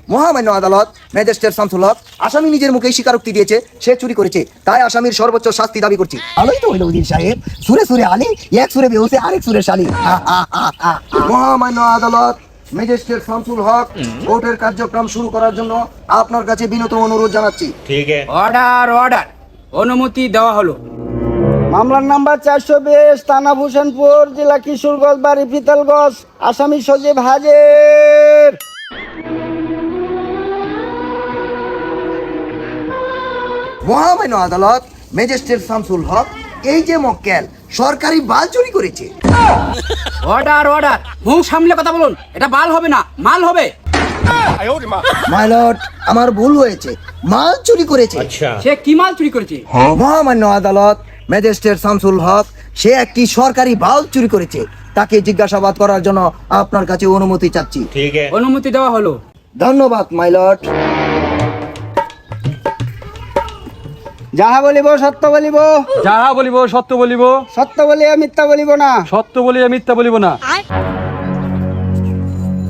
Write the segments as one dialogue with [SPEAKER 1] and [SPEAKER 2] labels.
[SPEAKER 1] মহামান্য আদালত, ম্যাজিস্ট্রেট শামসুল হক, আসামি নিজের মুখেই স্বীকারোক্তি দিয়েছে সে চুরি করেছে, তাই আসামির সর্বোচ্চ শাস্তি দাবি করছি। ভালোই তো হইল উজির সাহেব, সুরে সুরে আলী, এক সুরে বেহুসে আরেক সুরে শালী। মহামান্য আদালত, ম্যাজিস্ট্রেট শামসুল হক, কোর্টের কার্যক্রম শুরু করার জন্য আপনার কাছে বিনত অনুরোধ জানাচ্ছি।
[SPEAKER 2] ঠিক আছে।
[SPEAKER 3] অর্ডার অর্ডার, অনুমতি দেওয়া হলো।
[SPEAKER 4] মামলার নাম্বার 420, থানা ভূষণপুর, জেলা কিশোরগঞ্জ, বাড়ি পিতালগঞ্জ। আসামি সজীব হাজির।
[SPEAKER 1] মহামান্য আদালত, ম্যাজিস্ট্রেট শামসুল হক, এই যে মক্কেল সরকারি বাল চুরি করেছে।
[SPEAKER 3] অর্ডার অর্ডার, মুখ সামলে কথা বলুন, এটা বাল হবে না, মাল হবে।
[SPEAKER 1] মাই লর্ড, আমার ভুল হয়েছে, মাল চুরি করেছে।
[SPEAKER 2] আচ্ছা।
[SPEAKER 3] সে কি মাল চুরি করেছে?
[SPEAKER 1] মহামান্য আদালত, ম্যাজিস্ট্রেট শামসুল হক, সে একটি সরকারি বাল চুরি করেছে, তাকে জিজ্ঞাসাবাদ করার জন্য আপনার কাছে অনুমতি চাচ্ছি।
[SPEAKER 2] ঠিক আছে।
[SPEAKER 3] অনুমতি দেওয়া হলো।
[SPEAKER 1] ধন্যবাদ মাই লর্ড।
[SPEAKER 4] যাহা বলিব সত্য বলিব,
[SPEAKER 5] যাহা বলিব সত্য বলিব,
[SPEAKER 4] সত্য বলিয়া মিথ্যা বলিব না।
[SPEAKER 5] সত্য বলিয়া মিথ্যা বলিব না।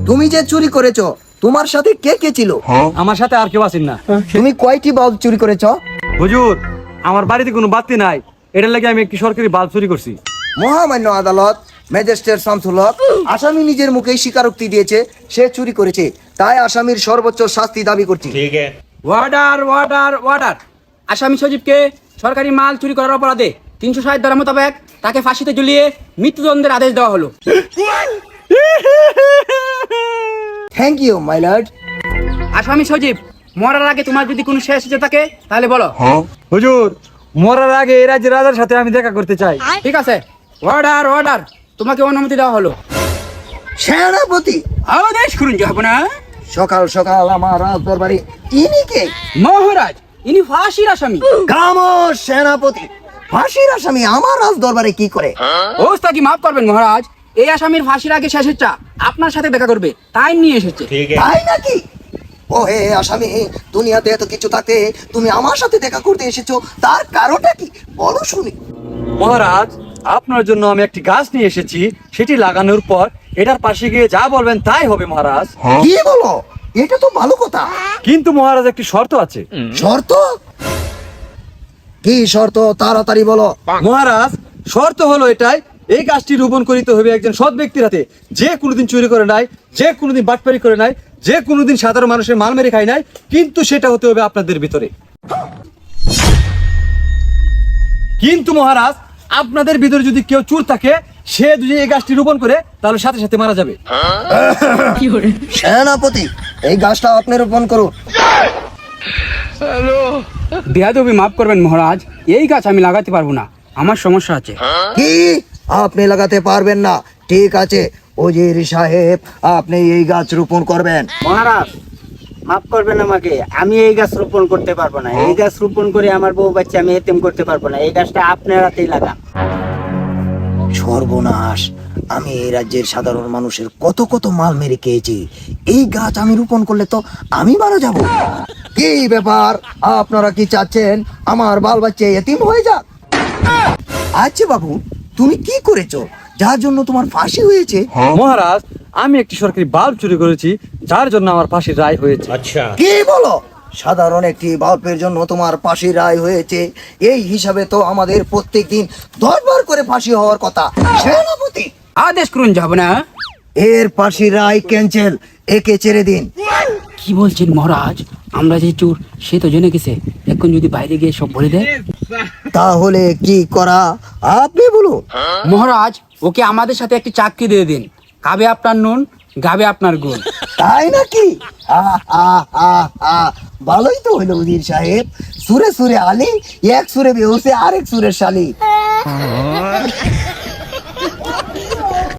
[SPEAKER 1] তুমি যে চুরি করেছো, তোমার সাথে কে কে ছিল?
[SPEAKER 5] আমার সাথে আর কেউ আছেন না।
[SPEAKER 1] তুমি কয়টি বাল্ব চুরি করেছো?
[SPEAKER 5] হুজুর, আমার বাড়িতে কোনো বাতি নাই, এটার লাগে আমি একটি সরকারি বাল্ব চুরি করছি।
[SPEAKER 1] মহামান্য আদালত, ম্যাজিস্ট্রেট শামসুল হক, আসামি নিজের মুখেই স্বীকারোক্তি দিয়েছে সে চুরি করেছে, তাই আসামির সর্বোচ্চ শাস্তি দাবি করছি।
[SPEAKER 2] ঠিক আছে।
[SPEAKER 3] অর্ডার অর্ডার অর্ডার, আসামি সজীবকে সরকারি মাল চুরি করার অপরাধে 360 ধারা মোতাবেক তাকে ফাঁসিতে ঝুলিয়ে মৃত্যুদণ্ডের আদেশ দেওয়া হলো।
[SPEAKER 1] Thank you my lord.
[SPEAKER 3] আসামি সজীব, মরার আগে তোমার যদি কোনো শেষ ইচ্ছে থাকে তাহলে বলো।
[SPEAKER 5] হুজুর, মরার আগে এই রাজ্যের রাজার সাথে আমি দেখা করতে চাই।
[SPEAKER 3] ঠিক আছে, অর্ডার অর্ডার, তোমাকে অনুমতি দেওয়া হলো।
[SPEAKER 1] সেনাপতি,
[SPEAKER 3] আদেশ করুন যাবো না।
[SPEAKER 1] সকাল সকাল আমার রাজ দরবারে ইনি কে?
[SPEAKER 3] মহারাজ, ইনি ফাঁসির আসামি।
[SPEAKER 1] খামোশ সেনাপতি, ফাঁসির আসামি আমার রাজ দরবারে কি করে?
[SPEAKER 3] ওস্তাদ কি মাফ করবেন মহারাজ, এই আসামির ফাঁসির আগে শেষ ইচ্ছা আপনার সাথে দেখা করবে, তাই নিয়ে এসেছে।
[SPEAKER 2] ঠিক আছে।
[SPEAKER 1] তাই নাকি? ও হে আসামি, দুনিয়াতে এত কিছু থাকতে তুমি আমার সাথে দেখা করতে এসেছো, তার কারণটা কি বলো শুনি।
[SPEAKER 5] মহারাজ, আপনার জন্য আমি একটি গাছ নিয়ে এসেছি, সেটি লাগানোর পর এটার পাশে গিয়ে যা বলবেন তাই হবে মহারাজ।
[SPEAKER 1] কি বলো? এটা তো ভালো কথা।
[SPEAKER 5] কিন্তু মহারাজ, একটি শর্ত আছে।
[SPEAKER 1] শর্ত? কি শর্ত? তাড়াতাড়ি বলো।
[SPEAKER 5] মহারাজ, শর্ত হলো এটাই, এই গাছটি রোপণ করিতে হবে একজন সৎ ব্যক্তির হাতে, যে কোনোদিন চুরি করে নাই, যে কোনোদিন বাটপারি করে নাই, যে কোনোদিন সাধারণ মানুষের মাল মেরে খায় নাই, কিন্তু সেটা হতে হবে আপনাদের ভিতরে। কিন্তু মহারাজ, আপনাদের ভিতরে যদি কেউ চোর থাকে, সে যদি এই গাছটি রোপণ করে তাহলে সাথে সাথে মারা যাবে।
[SPEAKER 1] সেনাপতি, এই গাছটা আপনি রোপণ করুন।
[SPEAKER 3] বেয়াদবি মাফ করবেন মহারাজ, এই গাছ আমি লাগাতে পারবো না, আমার সমস্যা আছে।
[SPEAKER 1] কি? আপনি লাগাতে পারবেন না? ঠিক আছে ওজির সাহেব, আপনি এই গাছ রোপণ করবেন।
[SPEAKER 4] মহারাজ মাফ করবেন আমাকে, আমি এই গাছ রোপণ করতে পারবো না। এই গাছ রোপণ করে আমার বউ বাচ্চা আমি এতিম করতে পারবো না। এই গাছটা আপনার হাতেই লাগান।
[SPEAKER 1] সর্বনাশ, আমি এই রাজ্যের সাধারণ মানুষের কত কত মাল মেরে খেয়েছি, এই গাছ আমি রোপণ করলে তো আমি মারা যাব। কি ব্যাপার, আপনারা কি চাচ্ছেন আমার বাল বাচ্চা এতিম হয়ে যাক? আচ্ছা বাবু, তুমি কি করেছো যার জন্য তোমার ফাঁসি হয়েছে?
[SPEAKER 5] মহারাজ, আমি একটি সরকারি বাল্ব চুরি করেছি, যার জন্য আমার ফাঁসির রায় হয়েছে।
[SPEAKER 2] আচ্ছা।
[SPEAKER 1] কি বলো? সাধারণ একটি বাল্বের জন্য তোমার ফাঁসির রায় হয়েছে? এই হিসাবে তো আমাদের প্রত্যেকদিন 10 বার করে ফাঁসি হওয়ার কথা। সেনাপতি,
[SPEAKER 3] আদেশ করুন যাবো না।
[SPEAKER 1] এর ফাঁসির রায় ক্যান্সেল, একে ছেড়ে দিন।
[SPEAKER 3] কি বলছেন মহারাজ, আমরা যে চোর সে তো জেনে গেছে, এখন যদি বাইরে গিয়ে সব বলে দেয়?
[SPEAKER 1] তাহলে কি করা আপনি বলুন।
[SPEAKER 3] মহারাজ, ওকে আমাদের সাথে একটি চাকরি দিয়ে দিন, খাবে আপনার নুন, গাবে আপনার গুণ।
[SPEAKER 1] তাই নাকি? ভালোই তো হইলো উজির সাহেব, সুরে সুরে আলী, এক সুরে বেহুসে আরেক সুরে শালী।